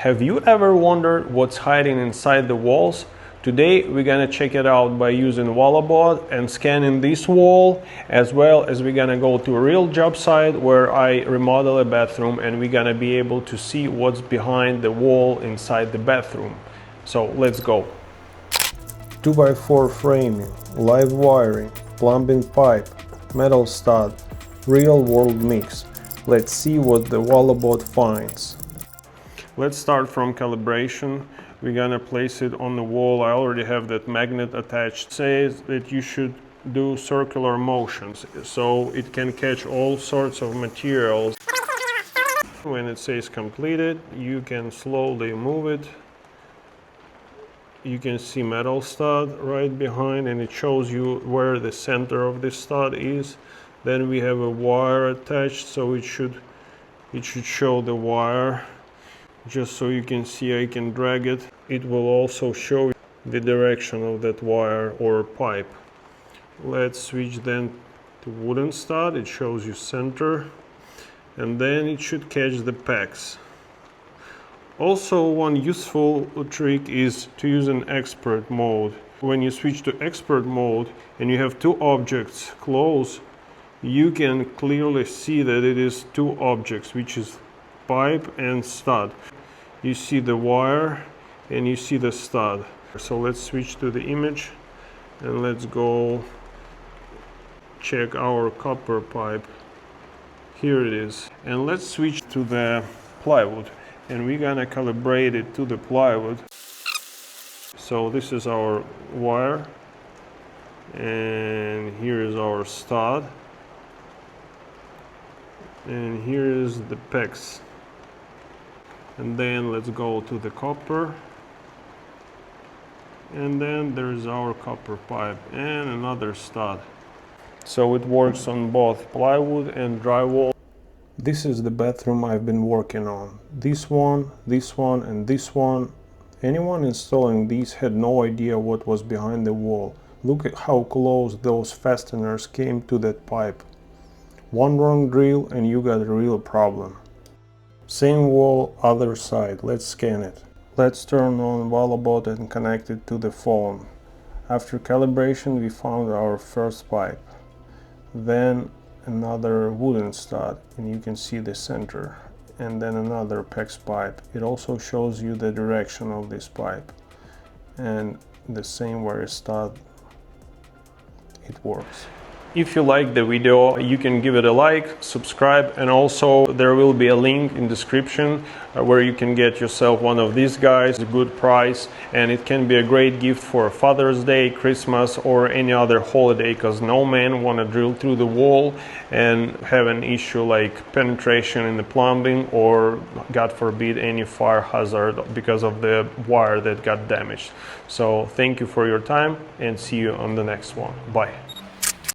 Have you ever wondered what's hiding inside the walls? Today we're gonna check it out by using Walabot and scanning this wall, as well as we're gonna go to a real job site where I remodel a bathroom, and we're gonna be able to see what's behind the wall inside the bathroom. So let's go. 2x4 framing, live wiring, plumbing pipe, metal stud, real world mix. Let's see what the Walabot finds. Let's start from calibration. We're gonna place it on the wall. I already have that magnet attached. It says that you should do circular motions so it can catch all sorts of materials. When it says completed, you can slowly move it. You can see metal stud right behind, and it shows you where the center of the stud is. Then we have a wire attached, so it should show the wire. Just so you can see, I can drag it. It will also show the direction of that wire or pipe. Let's switch then to wooden stud. It shows you center, and then it should catch the pegs. Also, one useful trick is to use an expert mode. When you switch to expert mode and you have two objects close, you can clearly see that it is two objects, which is pipe and stud. You see the wire and you see the stud. So let's switch to the image and let's go check our copper pipe. Here it is. And let's switch to the plywood, and we're gonna calibrate it to the plywood. So this is our wire, and here is our stud, and here is the pegs. And then let's go to the copper, and then there's our copper pipe and another stud. So it works on both plywood and drywall. This is the bathroom I've been working on. This one, and this one. Anyone installing these had no idea what was behind the wall. Look at how close those fasteners came to that pipe. One wrong drill and you got a real problem. Same wall, other side. Let's scan it. Let's turn on Walabot and connect it to the phone. After calibration, we found our first pipe. Then another wooden stud, and you can see the center. And then another PEX pipe. It also shows you the direction of this pipe. And the same wire stud. It works. If you like the video, you can give it a like, subscribe, and also there will be a link in description where you can get yourself one of these guys, a good price, and it can be a great gift for Father's Day, Christmas, or any other holiday, because no man want to drill through the wall and have an issue like penetration in the plumbing, or God forbid any fire hazard because of the wire that got damaged. So thank you for your time, and see you on the next one. Bye.